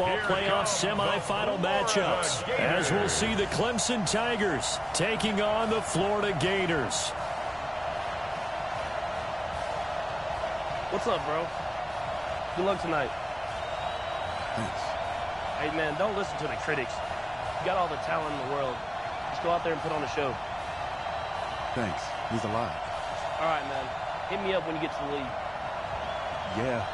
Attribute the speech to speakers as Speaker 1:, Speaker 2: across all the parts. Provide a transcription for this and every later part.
Speaker 1: football playoff semifinal matchups, as we'll see the Clemson Tigers taking on the Florida Gators.
Speaker 2: What's up, bro? Good luck tonight.
Speaker 3: Thanks.
Speaker 2: Hey, man, don't listen to the critics. You got all the talent in the world. Just go out there and put on a show.
Speaker 3: Thanks. He's alive.
Speaker 2: All right, man. Hit me up when you get to the league.
Speaker 3: Yeah.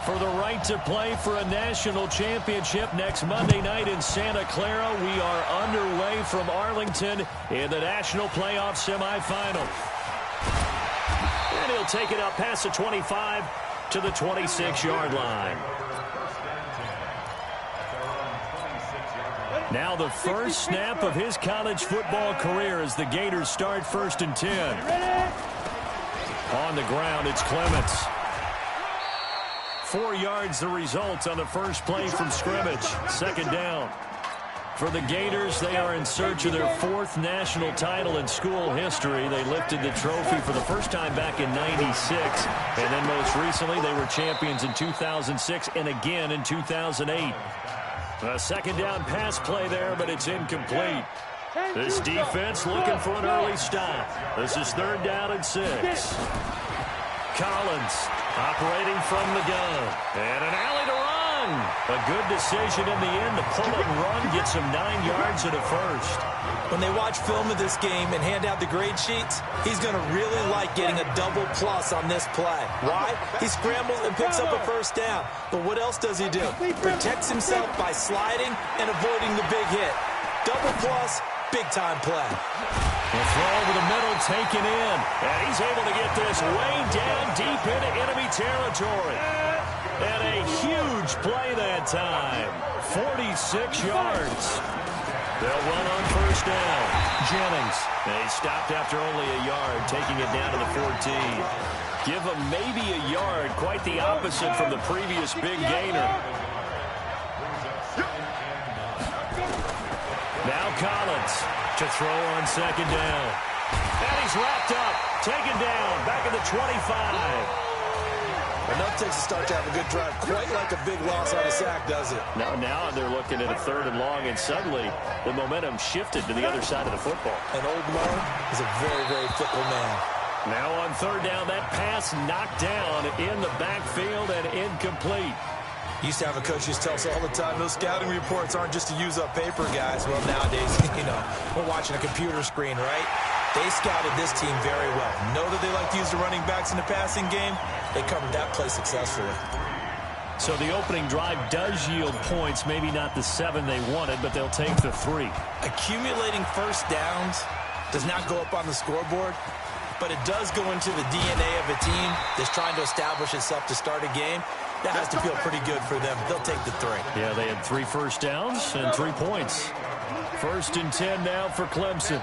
Speaker 1: For the right to play for a national championship next Monday night in Santa Clara, we are underway from Arlington in the national playoff semifinal. And he'll take it up past the 25 to the 26-yard line. Now the first snap of his college football career as the Gators start 1st and 10. On the ground, it's Clements. 4 yards the result on the first play from scrimmage. 2nd down. For the Gators, they are in search of their 4th national title in school history. They lifted the trophy for the first time back in '96. And then most recently, they were champions in 2006 and again in 2008. A 2nd down pass play there, but it's incomplete. This defense looking for an early stop. This is 3rd down and 6. Collins operating from the gun. And an alley to run. A good decision in the end to pull and run, get some 9 yards and a first.
Speaker 4: When they watch film of this game and hand out the grade sheets, he's going to really like getting a double plus on this play. Why? He scrambles and picks up a 1st down. But what else does he do? Protects himself by sliding and avoiding the big hit. Double plus, big-time play.
Speaker 1: The throw over the middle taken in. And he's able to get this way down deep into enemy territory. And a huge play that time. 46 yards. They'll run on 1st down. Jennings. They stopped after only a yard, taking it down to the 14. Give them maybe a yard. Quite the opposite from the previous big gainer. Now Collins to throw on 2nd down. And he's wrapped up. Taken down. Back at the 25.
Speaker 4: Enough takes to start to have a good drive. Quite like a big loss on a sack, does it?
Speaker 1: Now they're looking at a 3rd and long, and suddenly the momentum shifted to the other side of the football.
Speaker 4: And Old Mo is a very, very fickle man.
Speaker 1: Now on 3rd down, that pass knocked down in the backfield and incomplete.
Speaker 4: Used to have a coach used to tell us all the time, those scouting reports aren't just to use up paper, guys. Well, nowadays, we're watching a computer screen, right? They scouted this team very well. Know that they like to use the running backs in the passing game. They covered that play successfully.
Speaker 1: So the opening drive does yield points, maybe not the 7 they wanted, but they'll take the 3.
Speaker 4: Accumulating 1st downs does not go up on the scoreboard, but it does go into the DNA of a team that's trying to establish itself to start a game. That has to feel pretty good for them. They'll take the 3.
Speaker 1: Yeah, they had 3 first downs and 3 points. 1st and 10 now for Clemson.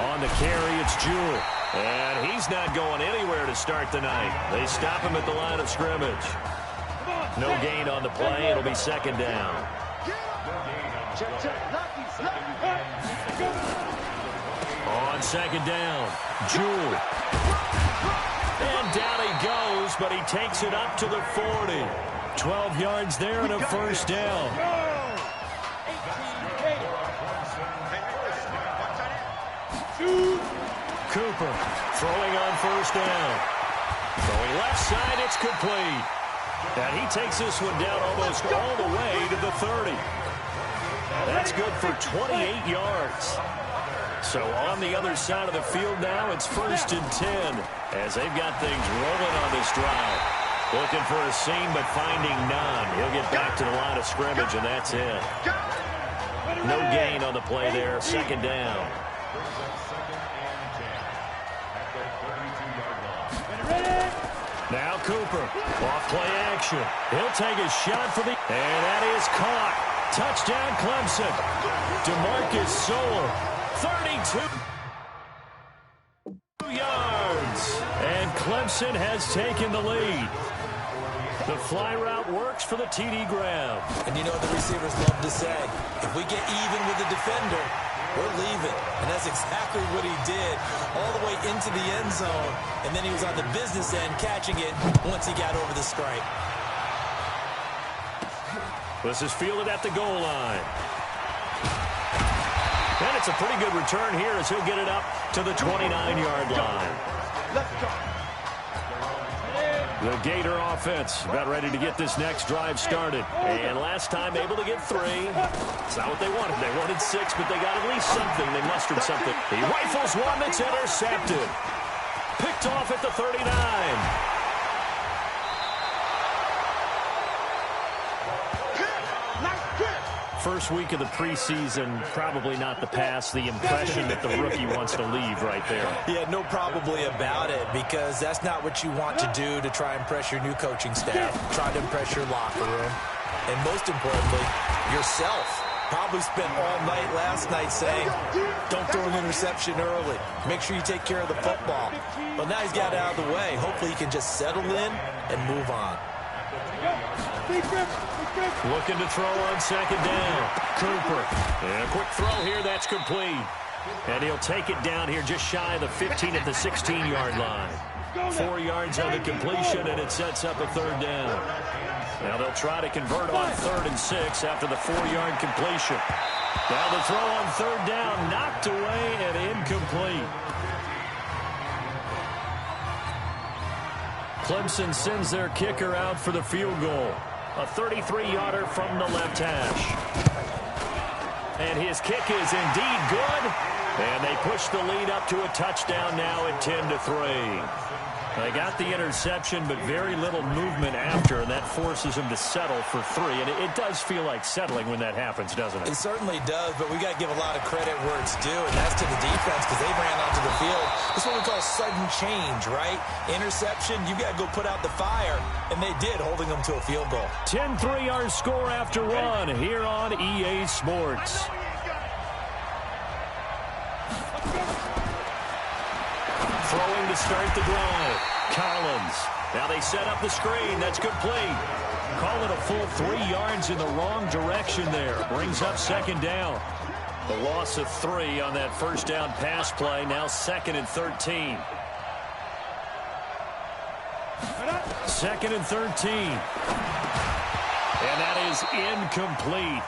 Speaker 1: On the carry, it's Jewell. And he's not going anywhere to start the night. They stop him at the line of scrimmage. No gain on the play. It'll be 2nd down. On 2nd down, Jewell. And down he goes, but he takes it up to the 40. 12 yards there and a 1st down. Cooper throwing on 1st down. Throwing left side, it's complete. And he takes this one down almost all the way to the 30. That's good for 28 yards. So on the other side of the field now, it's 1st and 10 as they've got things rolling on this drive. Looking for a seam, but finding none. He'll get back to the line of scrimmage, and that's it. No gain on the play there. 2nd down. Now Cooper, off play action. He'll take a shot for the... And that is caught. Touchdown Clemson. DeMarcus Sowell, 32 yards. And Clemson has taken the lead. The fly route works for the TD grab.
Speaker 4: And you know what the receivers love to say? If we get even with the defender, we're leaving. And that's exactly what he did all the way into the end zone. And then he was on the business end catching it once he got over the stripe.
Speaker 1: This is fielded at the goal line. And it's a pretty good return here as he'll get it up to the 29-yard line. The Gator offense about ready to get this next drive started. And last time able to get 3. It's not what they wanted. They wanted 6, but they got at least something. They mustered something. He rifles one that's intercepted. Picked off at the 39. First week of the preseason, probably not the pass, the impression that the rookie wants to leave right there.
Speaker 4: Yeah, no probably about it, because that's not what you want to do to try and impress your new coaching staff, try to impress your locker room, and most importantly, yourself. Probably spent all night last night saying, don't throw an interception early. Make sure you take care of the football. But now he's got it out of the way. Hopefully he can just settle in and move on.
Speaker 1: Looking to throw on second down. Cooper. And a quick throw here. That's complete. And he'll take it down here just shy of the 15 at the 16-yard line. 4 yards on the completion, and it sets up a third down. Now they'll try to convert on 3rd and 6 after the 4-yard completion. Now the throw on third down, knocked away and incomplete. Clemson sends their kicker out for the field goal. A 33-yarder from the left hash. And his kick is indeed good. And they push the lead up to a touchdown now at 10-3. They got the interception, but very little movement after, and that forces them to settle for 3. And it does feel like settling when that happens, doesn't it?
Speaker 4: It certainly does, but we got to give a lot of credit where it's due, and that's to the defense, because they ran onto the field. This is what we call sudden change, right? Interception, you got to go put out the fire, and they did, holding them to a field goal.
Speaker 1: 10-3 our score after 1 here on EA Sports. Throwing to start the drive. Collins. Now they set up the screen. That's complete. Call it a full 3 yards in the wrong direction there. Brings up second down. The loss of 3 on that first down pass play. Now 2nd and 13. 2nd and 13. And that is incomplete.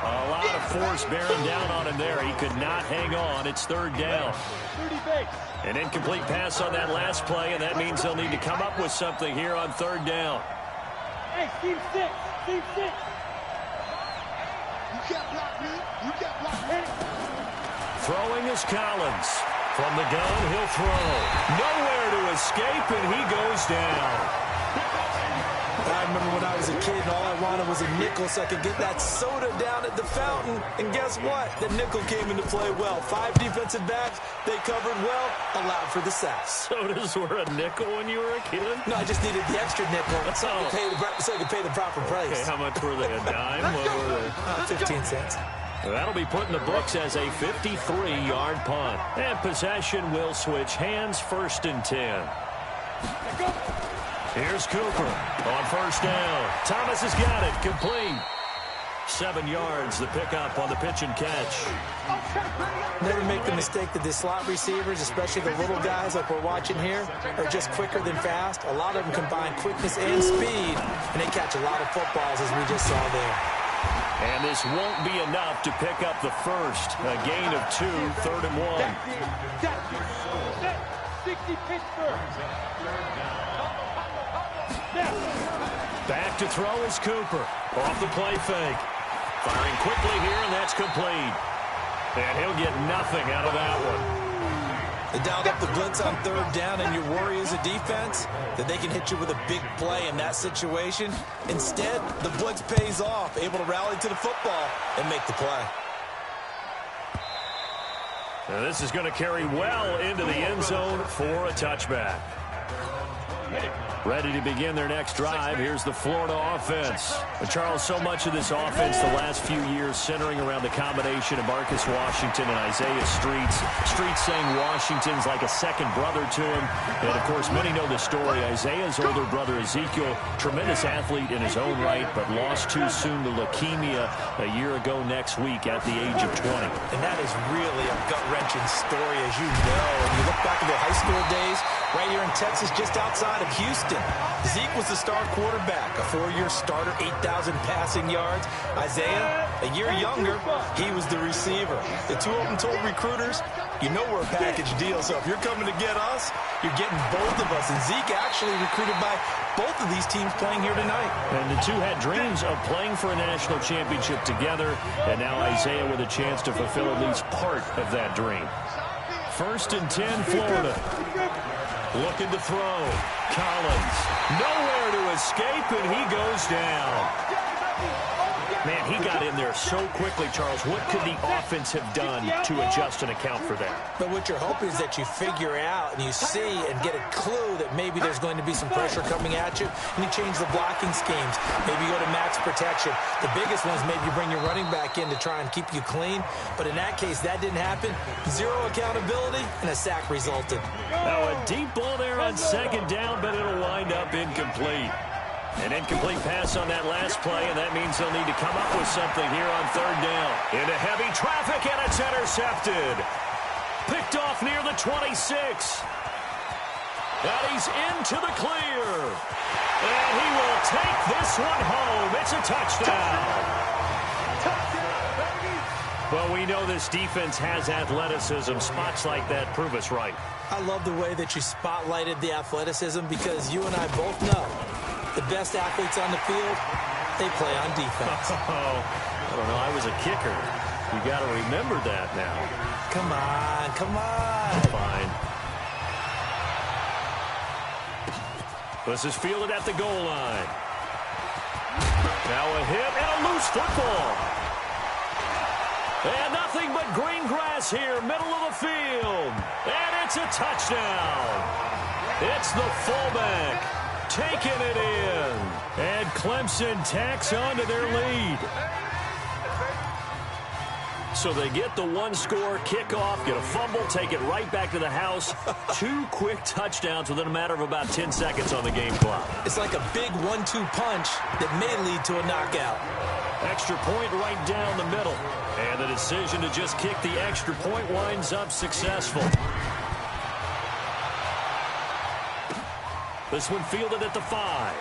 Speaker 1: A lot of force bearing down on him there. He could not hang on. It's 3rd down. An incomplete pass on that last play, and that means they'll need to come up with something here on 3rd down.
Speaker 5: Hey, team 6. Team 6. You can't block me. You can't block me.
Speaker 1: Throwing is Collins. From the gun, he'll throw. Nowhere to escape, and he goes down.
Speaker 4: I remember when I was a kid and all I wanted was a nickel so I could get that soda down at the fountain. And guess what? The nickel came into play well. 5 defensive backs, they covered well, allowed for the sacks.
Speaker 1: Sodas were a nickel when you were a kid?
Speaker 4: No, I just needed the extra nickel so I could pay the proper price.
Speaker 1: Okay, how much were they? A dime? What were they?
Speaker 4: 15 cents.
Speaker 1: That'll be put in the books as a 53-yard punt. And possession will switch hands, 1st and 10. Here's Cooper on 1st down. Thomas has got it. Complete. 7 yards, the pickup on the pitch and catch.
Speaker 4: Never make the mistake that the slot receivers, especially the little guys like we're watching here, are just quicker than fast. A lot of them combine quickness and speed, and they catch a lot of footballs, as we just saw there.
Speaker 1: And this won't be enough to pick up the first. A gain of 2, 3rd and 1.
Speaker 5: 60 Pittsburgh.
Speaker 1: Back to throw is Cooper. Off the play fake. Firing quickly here, and that's complete. And he'll get nothing out of that one.
Speaker 4: They dialed up the blitz on 3rd down, and your worry as a defense that they can hit you with a big play in that situation. Instead, the blitz pays off, able to rally to the football and make the play.
Speaker 1: Now this is going to carry well into the end zone for a touchback. Ready to begin their next drive. Here's the Florida offense. But Charles, so much of this offense the last few years centering around the combination of Marcus Washington and Isaiah Streets. Streets saying Washington's like a second brother to him. And, of course, many know the story. Isaiah's older brother, Ezekiel, tremendous athlete in his own right, but lost too soon to leukemia a year ago next week at the age of 20.
Speaker 4: And that is really a gut-wrenching story, as you know. When you look back at their high school days, right here in Texas, just outside of Houston, Zeke was the star quarterback, a 4-year starter, 8,000 passing yards. Isaiah, a year younger, he was the receiver. The two of them told recruiters, you know we're a package deal, so if you're coming to get us, you're getting both of us. And Zeke actually recruited by both of these teams playing here tonight.
Speaker 1: And the two had dreams of playing for a national championship together, and now Isaiah with a chance to fulfill at least part of that dream. 1st and 10, Florida. Looking to throw. Collins. Nowhere to escape, and he goes down. Man, he got in there so quickly, Charles. What could the offense have done to adjust and account for that?
Speaker 4: But what you're hoping is that you figure out and you see and get a clue that maybe there's going to be some pressure coming at you, and you change the blocking schemes. Maybe you go to max protection. The biggest one is maybe you bring your running back in to try and keep you clean. But in that case, that didn't happen. Zero accountability, and a sack resulted.
Speaker 1: Now a deep ball there on 2nd down, but it'll wind up incomplete. An incomplete pass on that last play, and that means they'll need to come up with something here on 3rd down. Into heavy traffic, and it's intercepted. Picked off near the 26. And he's into the clear. And he will take this one home. It's a touchdown. Well, we know this defense has athleticism. Spots like that prove us right.
Speaker 4: I love the way that you spotlighted the athleticism, because you and I both know the best athletes on the field, they play on defense.
Speaker 1: Oh, I don't know. I was a kicker. You got to remember that now.
Speaker 4: Come on, come on.
Speaker 1: Fine. This is fielded at the goal line. Now a hit and a loose football. And nothing but green grass here, middle of the field. And it's a touchdown. It's the fullback taking it in. And Clemson tacks on to their lead. So they get the one-score kickoff, get a fumble, take it right back to the house. 2 quick touchdowns within a matter of about 10 seconds on the game clock.
Speaker 4: It's like a big 1-2 punch that may lead to a knockout.
Speaker 1: Extra point right down the middle. And the decision to just kick the extra point winds up successful. This one fielded at the 5.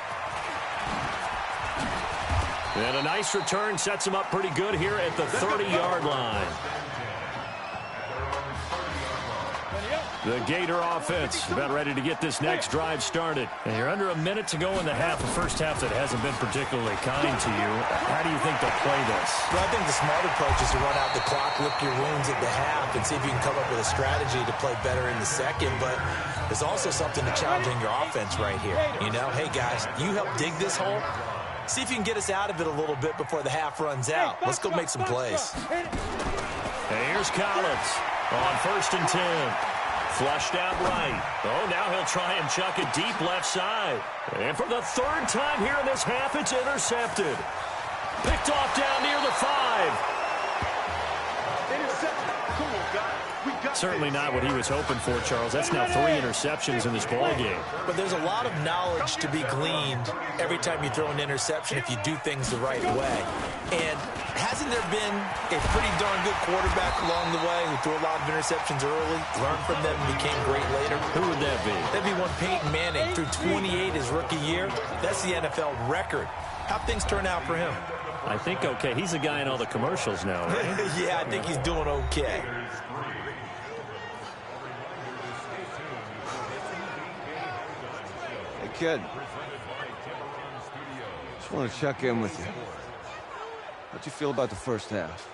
Speaker 1: And a nice return sets him up pretty good here at the 30-yard line. The Gator offense about ready to get this next drive started. And you're under a minute to go in the half, a first half that hasn't been particularly kind to you. How do you think they'll play this?
Speaker 4: Well, I think the smart approach is to run out the clock, lick your wounds at the half, and see if you can come up with a strategy to play better in the second. But there's also something to challenging your offense right here. You know, hey, guys, you help dig this hole. See if you can get us out of it a little bit before the half runs out. Let's go make some plays.
Speaker 1: And here's Collins on 1st and 10. Flushed out right. Oh, now he'll try and chuck it deep left side. And for the 3rd time here in this half, it's intercepted. Picked off down near the 5. Certainly not what he was hoping for, Charles. That's now 3 interceptions in this ball game.
Speaker 4: But there's a lot of knowledge to be gleaned every time you throw an interception if you do things the right way. And hasn't there been a pretty darn good quarterback along the way who threw a lot of interceptions early, learned from them, and became great later?
Speaker 1: Who would that be?
Speaker 4: That'd be one Peyton Manning. Threw 28 his rookie year. That's the NFL record. How'd things turn out for him?
Speaker 1: I think okay. He's the guy in all the commercials now, right?
Speaker 4: Yeah, I think he's doing okay.
Speaker 6: Hey, kid. Just want to check in with you. How'd you feel about the first half?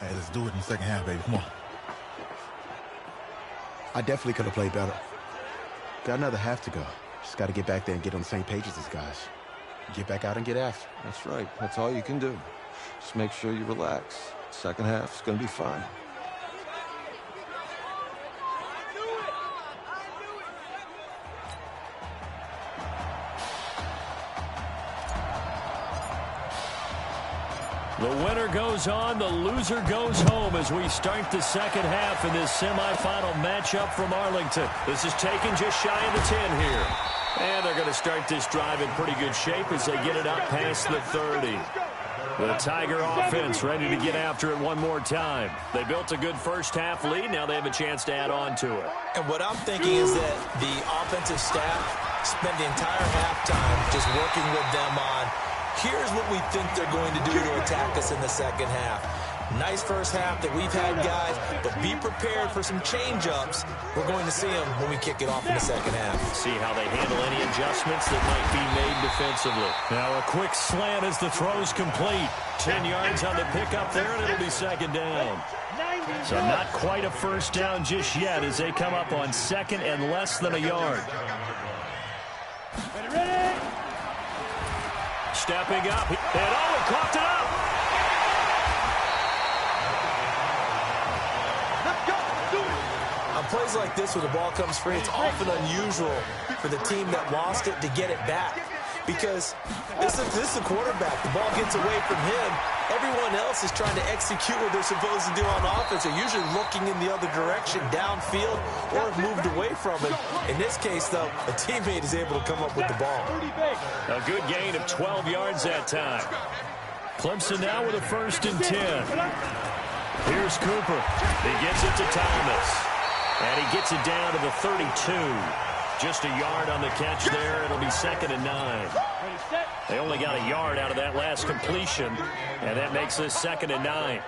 Speaker 3: Hey, let's do it in the second half, baby. Come on.
Speaker 7: I definitely could have played better. Got another half to go. Just got to get back there and get on the same page as these guys. Get back out and get after.
Speaker 6: That's right. That's all you can do. Just make sure you relax. Second half is going to be fine.
Speaker 1: The winner goes on, the loser goes home as we start the second half in this semifinal matchup from Arlington. This is taken just shy of the 10 here. And they're going to start this drive in pretty good shape as they get it up past the 30. The Tiger offense ready to get after it one more time. They built a good first half lead. Now they have a chance to add on to it.
Speaker 4: And what I'm thinking is that the offensive staff spent the entire halftime just working with them on, here's what we think they're going to do to attack us in the second half. Nice first half that we've had, guys, but be prepared for some change-ups. We're going to see them when we kick it off in the second half.
Speaker 1: See how they handle any adjustments that might be made defensively. Now a quick slant as the throw's complete. 10 yards on the pickup there, and it'll be second down. So not quite a first down just yet as they come up on second and less than a yard. Stepping up, and he coughed it up.
Speaker 4: On plays like this where the ball comes free, it's often unusual for the team that lost it to get it back. Because this is the quarterback. The ball gets away from him. Everyone else is trying to execute what they're supposed to do on offense. They're usually looking in the other direction, downfield, or have moved away from it. In this case, though, a teammate is able to come up with the ball.
Speaker 1: A good gain of 12 yards that time. Clemson now with a 1st and 10. Here's Cooper. He gets it to Thomas. And he gets it down to the 32. Just a yard on the catch there. It'll be 2nd and 9. They only got a yard out of that last completion, and that makes this 2nd and 9.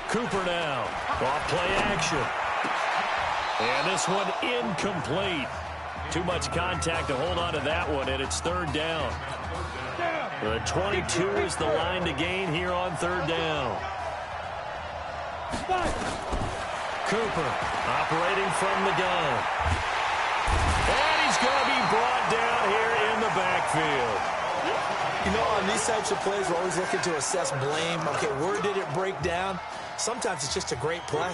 Speaker 1: Cooper now. Off play action. And this one incomplete. Too much contact to hold on to that one, and it's 3rd down. The 22 is the line to gain here on 3rd down. Cooper operating from the gun. And he's going to be brought down here in the backfield.
Speaker 4: You know, on these types of plays, we're always looking to assess blame. Okay, where did it break down? Sometimes it's just a great play.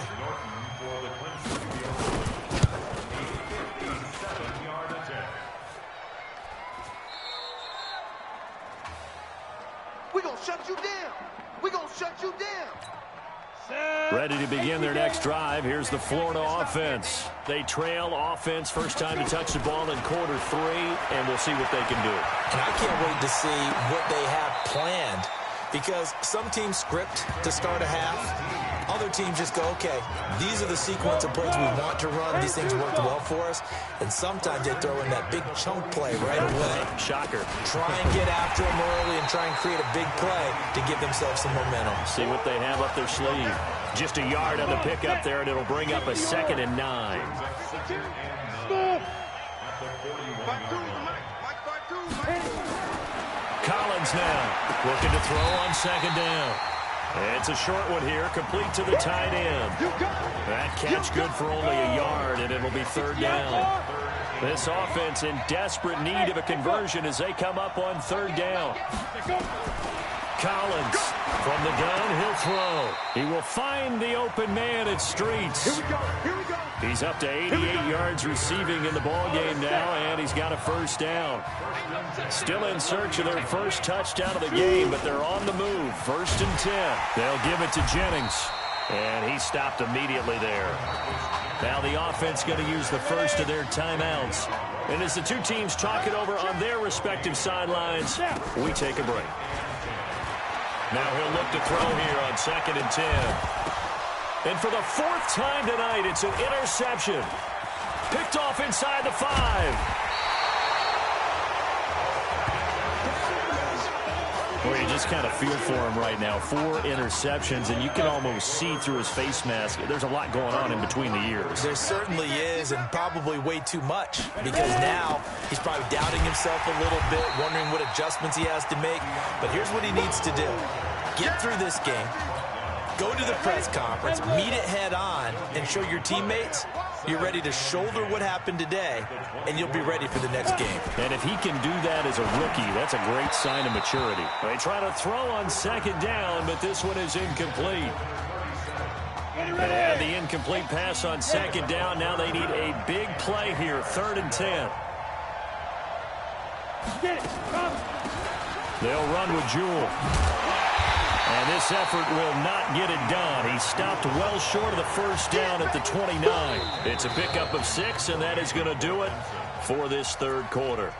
Speaker 5: We're going to shut you down. We're going to shut you down.
Speaker 1: Ready to begin their next drive. Here's the Florida offense. They trail offense, first time to touch the ball in quarter 3, and we'll see what they can do.
Speaker 4: And I can't wait to see what they have planned, because some teams script to start a half. Other teams just go, okay, these are the sequence of plays we want to run. These things worked well for us. And sometimes they throw in that big chunk play right away.
Speaker 1: Shocker.
Speaker 4: Try and get after them early and try and create a big play to give themselves some momentum.
Speaker 1: See what they have up their sleeve. Just a yard on the pickup there, and it'll bring up a 2nd and 9. Collins now looking to throw on 2nd down. It's a short one here, complete to the tight end. That catch good for only a yard, and it'll be 3rd down. This offense in desperate need of a conversion as they come up on 3rd down. Collins from the gun, he'll throw. He will find the open man at Streets.
Speaker 5: Here we go. Here we go.
Speaker 1: He's up to 88 yards receiving in the ballgame now, and he's got a 1st down. Still in search of their first touchdown of the game, but they're on the move. 1st and 10. They'll give it to Jennings, and he stopped immediately there. Now the offense going to use the first of their timeouts. And as the two teams talk it over on their respective sidelines, we take a break. Now he'll look to throw here on 2nd and 10. And for the 4th time tonight, it's an interception. Picked off inside the 5. Well, you just kind of feel for him right now. 4 interceptions, and you can almost see through his face mask. There's a lot going on in between the ears.
Speaker 4: There certainly is, and probably way too much, because now he's probably doubting himself a little bit, wondering what adjustments he has to make. But here's what he needs to do. Get through this game, go to the press conference, meet it head on, and show your teammates you're ready to shoulder what happened today, and you'll be ready for the next game.
Speaker 1: And if he can do that as a rookie, that's a great sign of maturity. They try to throw on 2nd down, but this one is incomplete. And the incomplete pass on 2nd down. Now they need a big play here, 3rd and 10. They'll run with Jewell. And this effort will not get it done. He stopped well short of the first down at the 29. It's a pickup of 6, and that is going to do it for this third quarter.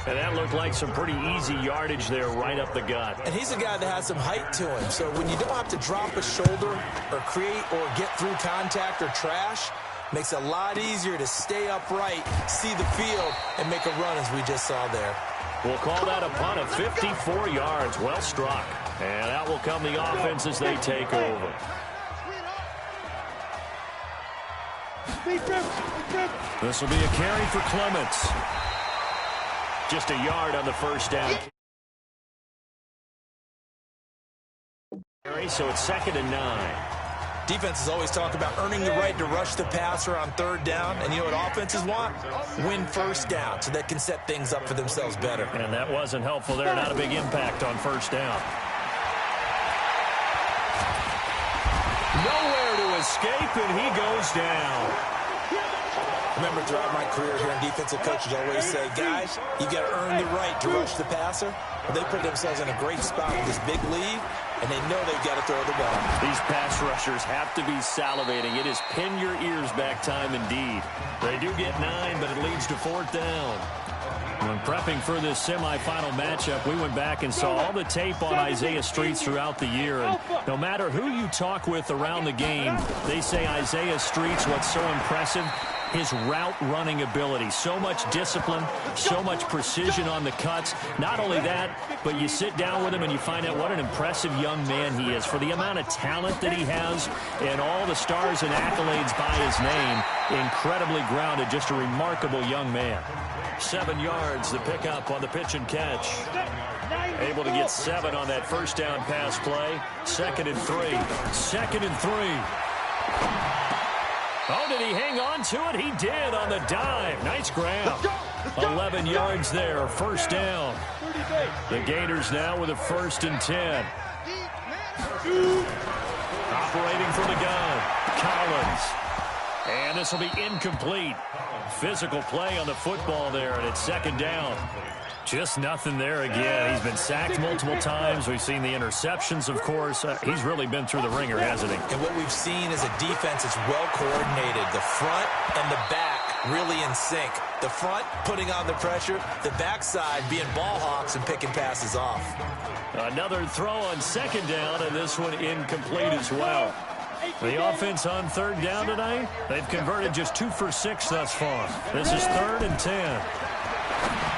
Speaker 1: And that looked like some pretty easy yardage there right up the gut.
Speaker 4: And he's a guy that has some height to him. So when you don't have to drop a shoulder or create or get through contact or trash, makes it a lot easier to stay upright, see the field, and make a run as we just saw there.
Speaker 1: We'll call that a punt of 54 yards. Well struck. And out will come the offense as they take over. This will be a carry for Clements. Just a yard on the first down. So it's 2nd and 9.
Speaker 4: Defenses always talk about earning the right to rush the passer on third down. And you know what offenses want? Win first down so they can set things up for themselves better.
Speaker 1: And that wasn't helpful there. Not a big impact on first down. Nowhere to escape, and he goes down.
Speaker 4: Remember, throughout my career here in defensive coaches always say, guys, you got to earn the right to rush the passer. Well, they put themselves in a great spot with this big lead, and they know they've got to throw the ball.
Speaker 1: These pass rushers have to be salivating. It is pin your ears back time indeed. They do get 9, but it leads to 4th down. When prepping for this semifinal matchup, we went back and saw all the tape on Isaiah Streets throughout the year. And no matter who you talk with around the game, they say Isaiah Streets, what's so impressive, his route running ability. So much discipline, so much precision on the cuts. Not only that, but you sit down with him and you find out what an impressive young man he is. For the amount of talent that he has and all the stars and accolades by his name, incredibly grounded, just a remarkable young man. 7 yards, the pickup on the pitch and catch. Able to get 7 on that first down pass play. 2nd and 3. 2nd and 3. Oh, did he hang on to it? He did on the dive. Nice grab. 11 yards there, first down. The Gators now with a 1st and 10. Operating from the gun, Collins. And this will be incomplete. Physical play on the football there, and it's 2nd down. Just nothing there again. He's been sacked multiple times. We've seen the interceptions, of course. He's really been through the ringer, hasn't he?
Speaker 4: And what we've seen is a defense that's well coordinated. The front and the back really in sync. The front putting on the pressure, the backside being ball hawks and picking passes off.
Speaker 1: Another throw on 2nd down, and this one incomplete as well. The offense on 3rd down tonight, they've converted just 2 for 6 thus far. This is 3rd and 10.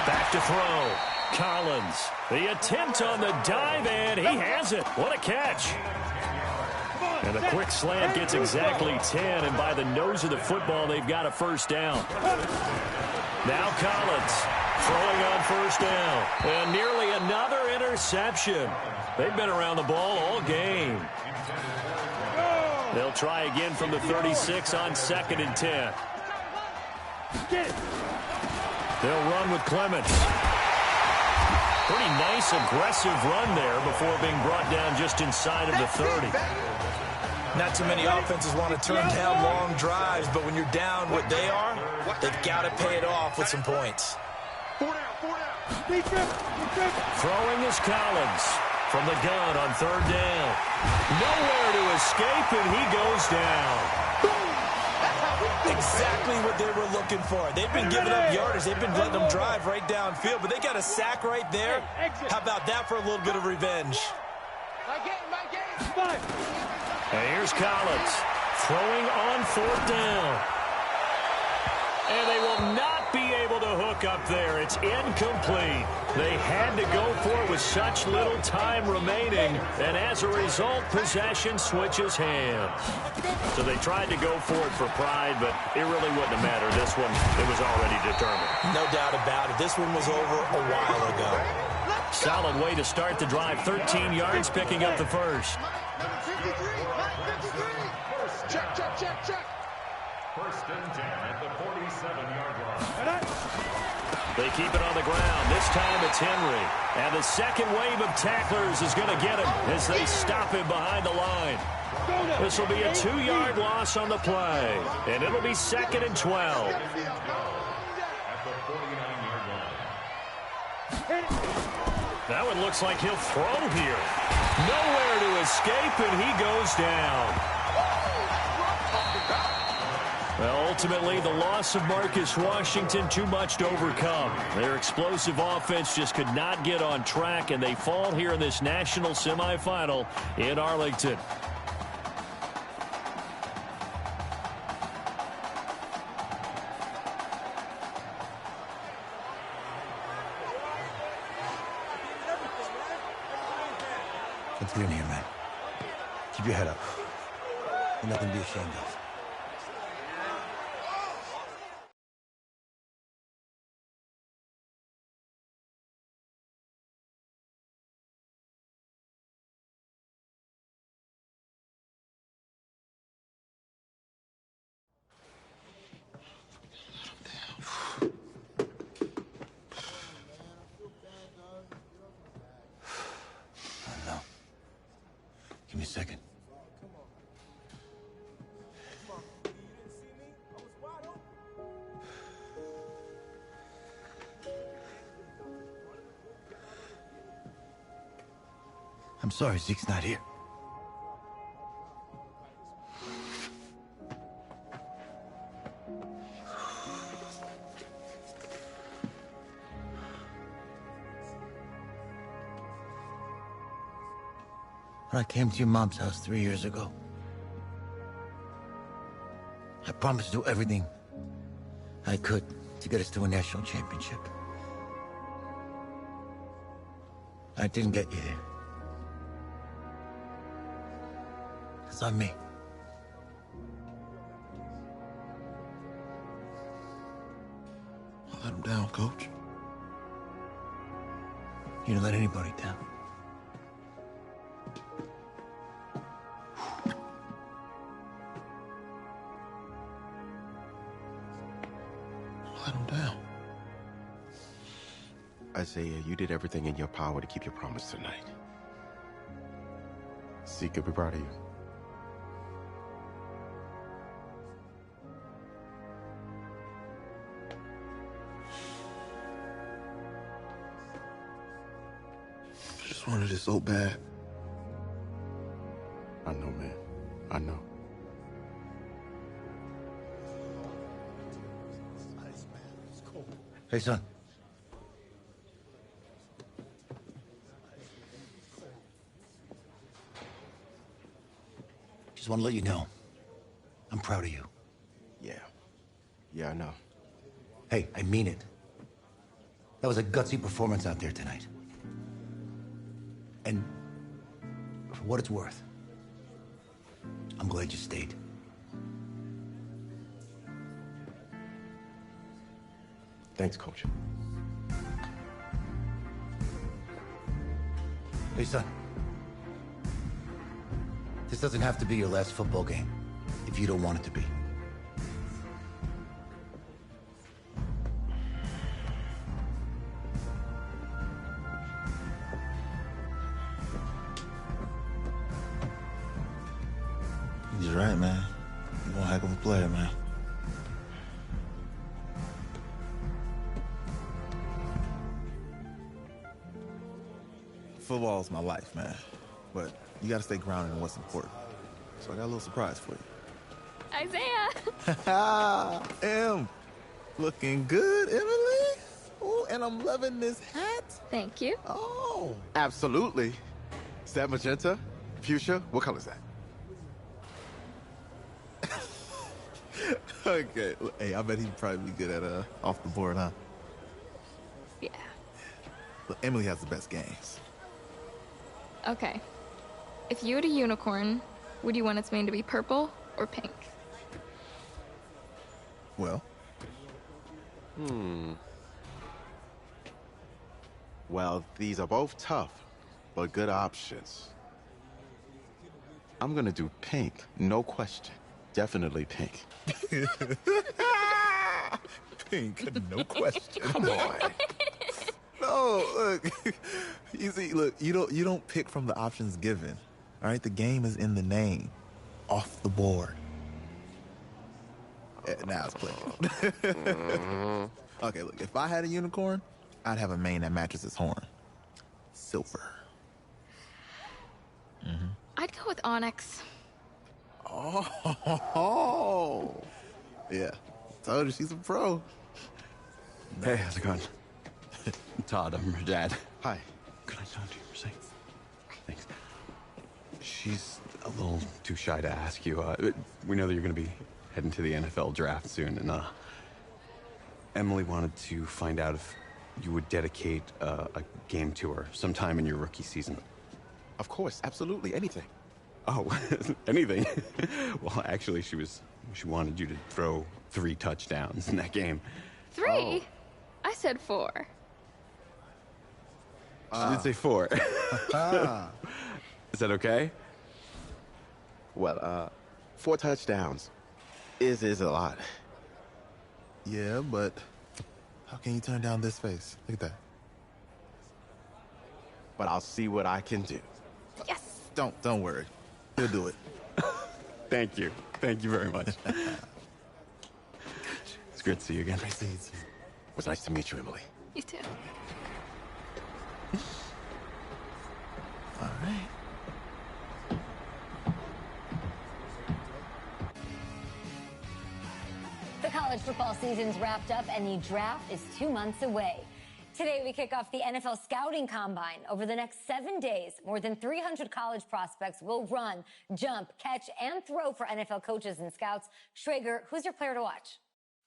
Speaker 1: Back to throw. Collins. The attempt on the dive, and he has it. What a catch. And a quick slant gets exactly 10, and by the nose of the football, they've got a first down. Now Collins throwing on first down. And nearly another interception. They've been around the ball all game. They'll try again from the 36 on 2nd and 10. They'll run with Clements. Pretty nice, aggressive run there before being brought down just inside of the 30.
Speaker 4: Not too many offenses want to turn down long drives, but when you're down what they are, they've got to pay it off with some points.
Speaker 1: Throwing is Collins from the gun on 3rd down. Nowhere to escape, and he goes down.
Speaker 4: Exactly what they were looking for. They've been giving up yardage. They've been letting them drive right downfield, but they got a sack right there. How about that for a little bit of revenge?
Speaker 1: And here's Collins throwing on 4th down. And they will not be able to hook up there. It's incomplete. They had to go for it with such little time remaining. And as a result, possession switches hands. So they tried to go for it for pride, but it really wouldn't have mattered. This one, it was already determined.
Speaker 4: No doubt about it. This one was over a while ago.
Speaker 1: Solid way to start the drive. 13 yards, picking up the first.
Speaker 5: Check, check, check, check.
Speaker 8: 1st and 10 at the 47-yard line.
Speaker 1: They keep it on the ground. This time it's Henry. And the second wave of tacklers is going to get him as they stop him behind the line. This will be a 2-yard loss on the play. And it'll be 2nd and 12.
Speaker 8: At the 49-yard line.
Speaker 1: That one looks like he'll throw here. Nowhere to escape, and he goes down. Well, ultimately, the loss of Marcus Washington, too much to overcome. Their explosive offense just could not get on track, and they fall here in this national semifinal in Arlington.
Speaker 7: Let's get in here, man. Keep your head up. There's nothing to be ashamed of. Give me a second. I'm sorry Zeke's not here. When I came to your mom's house 3 years ago, I promised to do everything I could to get us to a national championship. I didn't get you there. It's on me.
Speaker 3: I let him down, Coach.
Speaker 7: You didn't let anybody down.
Speaker 3: Let him down.
Speaker 9: Isaiah, you did everything in your power to keep your promise tonight. Zeke could be proud of you.
Speaker 3: I just wanted it so bad.
Speaker 9: I know, man. I know.
Speaker 7: Hey, son. Just want to let you know, I'm proud of you.
Speaker 9: Yeah. Yeah, I know.
Speaker 7: Hey, I mean it. That was a gutsy performance out there tonight. And for what it's worth, I'm glad you stayed.
Speaker 9: Thanks, Coach.
Speaker 7: Hey, son. This doesn't have to be your last football game if you don't want it to be.
Speaker 3: He's right, man. You're one heck of a player, man. Football's my life, man. But you gotta stay grounded in what's important. So I got a little surprise for you.
Speaker 10: Isaiah!
Speaker 3: Em, looking good, Emily. Oh, and I'm loving this hat.
Speaker 10: Thank you.
Speaker 3: Oh.
Speaker 9: Absolutely. Is that magenta? Fuchsia? What color is that?
Speaker 3: Okay. Hey, I bet he'd probably be good at off the board, huh?
Speaker 10: Yeah.
Speaker 3: Look, Emily has the best games.
Speaker 10: Okay. If you had a unicorn, would you want its mane to be purple or pink?
Speaker 3: Well,
Speaker 9: Well, these are both tough, but good options. I'm gonna do pink, no question. Definitely pink.
Speaker 3: pink, no question.
Speaker 9: Come on.
Speaker 3: No, look. You see, look, you don't pick from the options given. All right, the game is in the name. Off the board. Now it's playing. Okay, look, if I had a unicorn, I'd have a mane that matches its horn. silver.
Speaker 10: I'd go with onyx.
Speaker 3: Oh, yeah. Told you she's a pro.
Speaker 11: Hey, how's it going? Todd, I'm her dad.
Speaker 7: Hi.
Speaker 11: Could I talk to you for a second? Thanks. She's a little too shy to ask you. We know that you're going to be heading to the NFL draft soon, and Emily wanted to find out if you would dedicate a game to her sometime in your rookie season.
Speaker 7: Of course, absolutely, anything.
Speaker 11: Oh, anything? Well, actually, she wanted you to throw 3 touchdowns in that game.
Speaker 10: 3?
Speaker 3: Oh.
Speaker 10: I said 4.
Speaker 11: She did say 4. Is that okay?
Speaker 9: Well, 4 touchdowns is a lot.
Speaker 3: Yeah, but how can you turn down this face? Look at that.
Speaker 9: But I'll see what I can do.
Speaker 10: Yes.
Speaker 3: Don't worry. He'll do it.
Speaker 11: Thank you. Thank you very much. It's great to see you again.
Speaker 3: Great to see you.
Speaker 9: It was nice to meet you, Emily.
Speaker 10: You too.
Speaker 3: All right.
Speaker 12: The college football season's wrapped up and the draft is 2 months away. Today, we kick off the NFL Scouting Combine. Over the next 7 days, more than 300 college prospects will run, jump, catch, and throw for NFL coaches and scouts. Schrager, who's your player to watch?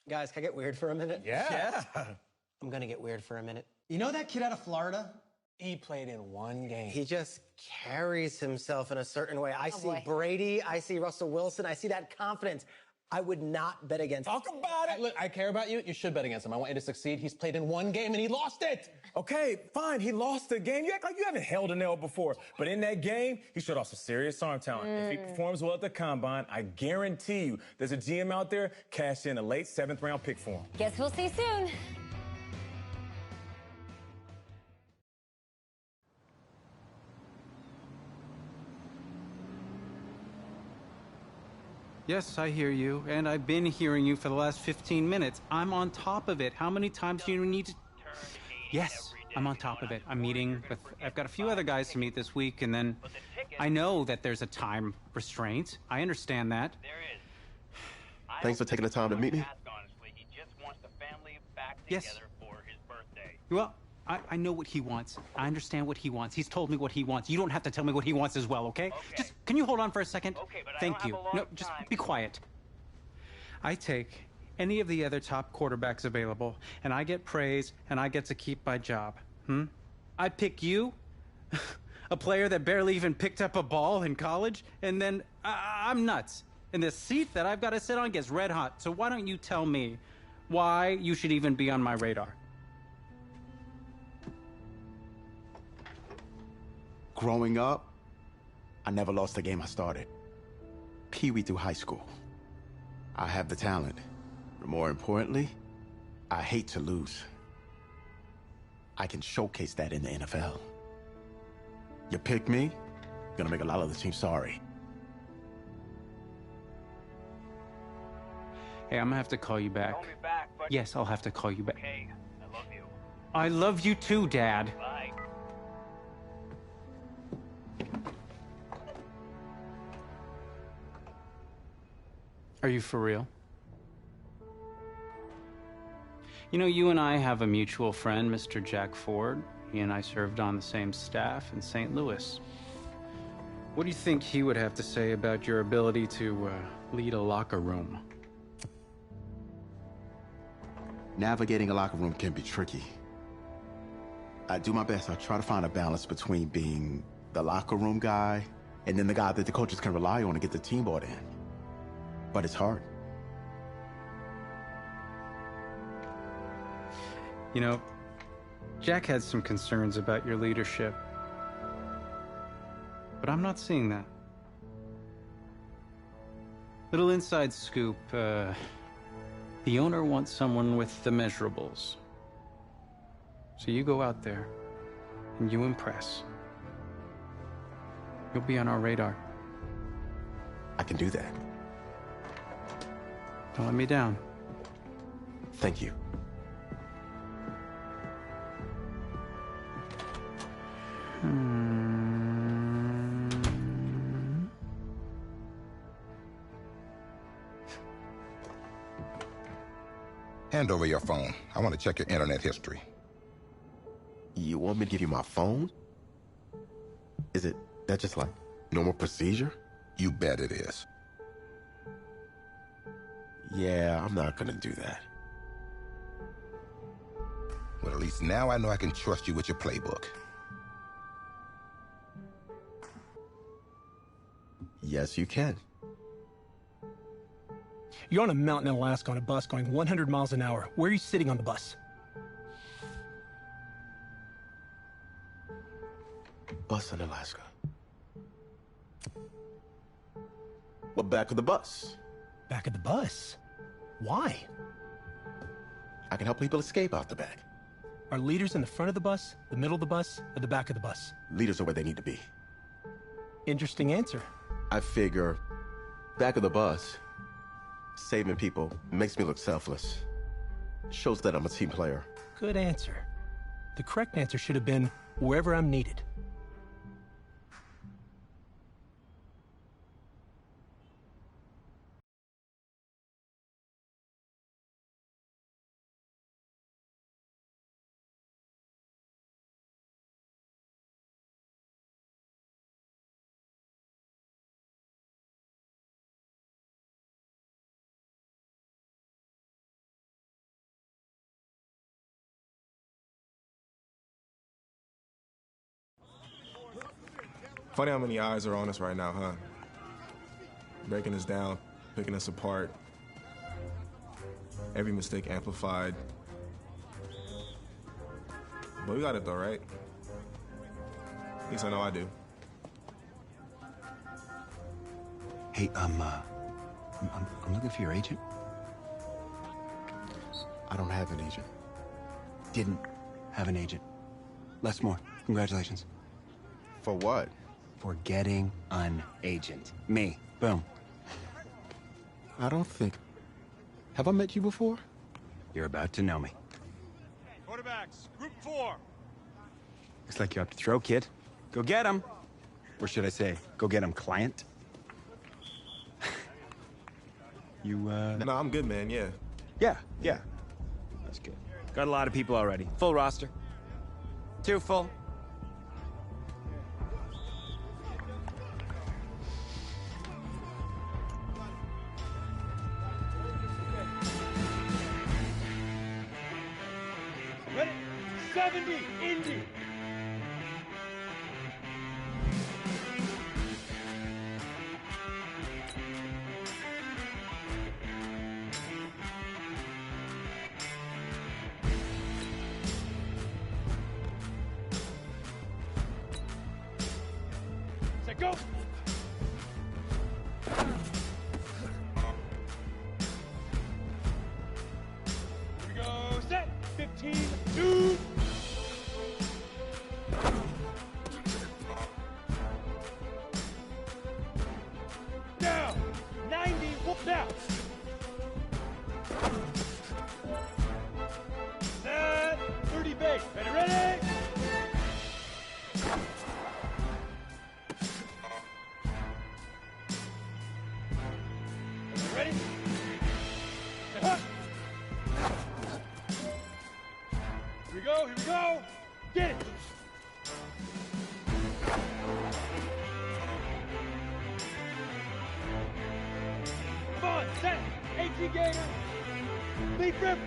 Speaker 13: Guys, can I get weird for a minute?
Speaker 14: Yeah.
Speaker 13: I'm going to get weird for a minute.
Speaker 14: You know that kid out of Florida? He played in 1 game.
Speaker 13: He just carries himself in a certain way. I see
Speaker 12: boy.
Speaker 13: Brady. I see Russell Wilson. I see that confidence. I would not bet against him.
Speaker 14: Talk about it. Look, I care about you. You should bet against him. I want you to succeed. He's played in 1 game and he lost it.
Speaker 15: Okay, fine. He lost the game. You act like you haven't held a nail before. But in that game, he showed off some serious arm talent. If he performs well at the combine, I guarantee you there's a GM out there cash in a late 7th round pick for him.
Speaker 12: Guess we'll see soon.
Speaker 16: Yes, I hear you, and I've been hearing you for the last 15 minutes. I'm on top of it. How many times do you need to... Yes, I'm on top of it. I'm meeting with... I've got a few other guys to meet this week, and then I know that there's a time restraint. I understand that.
Speaker 9: Thanks for taking the time to meet me.
Speaker 16: Yes. Well, I know what he wants. I understand what he wants. He's told me what he wants. You don't have to tell me what he wants as well, okay? Just, can you hold on for a second?
Speaker 17: Okay, but
Speaker 16: Thank you. No, just be quiet. I take any of the other top quarterbacks available, and I get praise, and I get to keep my job. I pick you, a player that barely even picked up a ball in college, and then I'm nuts. And the seat that I've got to sit on gets red hot. So why don't you tell me why you should even be on my radar?
Speaker 7: Growing up, I never lost a game I started. Pee-wee through high school. I have the talent. But more importantly, I hate to lose. I can showcase that in the NFL. You pick me, gonna make a lot of the team sorry.
Speaker 16: Hey, I'm gonna have to call you back.
Speaker 17: Call me back, but...
Speaker 16: Yes, I'll have to call you back.
Speaker 17: Okay, I love you.
Speaker 16: I love you too, Dad.
Speaker 17: Bye.
Speaker 16: Are you for real? You know, you and I have a mutual friend, Mr. Jack Ford. He and I served on the same staff in St. Louis. What do you think he would have to say about your ability to lead a locker room?
Speaker 7: Navigating a locker room can be tricky. I do my best. I try to find a balance between being the locker room guy and then the guy that the coaches can rely on to get the team bought in. But it's hard.
Speaker 16: You know, Jack had some concerns about your leadership. But I'm not seeing that. Little inside scoop, the owner wants someone with the measurables. So you go out there, and you impress. You'll be on our radar.
Speaker 7: I can do that.
Speaker 16: Don't let me down.
Speaker 7: Thank you.
Speaker 17: Hand over your phone. I want to check your internet history.
Speaker 7: You want me to give you my phone? Is it that just like normal procedure?
Speaker 17: You bet it is.
Speaker 7: Yeah, I'm not gonna do that.
Speaker 17: Well, at least now I know I can trust you with your playbook.
Speaker 7: Yes, you can.
Speaker 18: You're on a mountain in Alaska on a bus going 100 miles an hour. Where are you sitting on the bus?
Speaker 7: Bus in Alaska. Well, back of the bus.
Speaker 18: Back of the bus? Why?
Speaker 7: I can help people escape out the back.
Speaker 18: Are leaders in the front of the bus, the middle of the bus, or the back of the bus?
Speaker 7: Leaders are where they need to be.
Speaker 18: Interesting answer.
Speaker 7: I figure back of the bus, saving people makes me look selfless. Shows that I'm a team player.
Speaker 18: Good answer. The correct answer should have been wherever I'm needed.
Speaker 19: Funny how many eyes are on us right now, huh? Breaking us down, picking us apart. Every mistake amplified. But we got it though, right? At least I know I do.
Speaker 11: Hey, I'm looking for your agent.
Speaker 7: I don't have an agent.
Speaker 11: Didn't have an agent. Less more. Congratulations.
Speaker 7: For what?
Speaker 11: For getting an agent. Me. Boom.
Speaker 7: I don't think... Have I met you before?
Speaker 11: You're about to know me.
Speaker 5: Quarterbacks, group 4.
Speaker 11: Looks like you're up to throw, kid. Go get him. Or should I say, go get him, client. You,
Speaker 19: No, I'm good, man, yeah.
Speaker 11: Yeah. That's good. Got a lot of people already. Full roster. 2 full.
Speaker 5: Ready? 70, Indy. Set, go. Here we go. Set. 15, 2. Down. 90, whoop down. Set. 30 base. Ready? Ready? Set, up. Here we go. Get it. Come on, set. 18 gator. Big rip.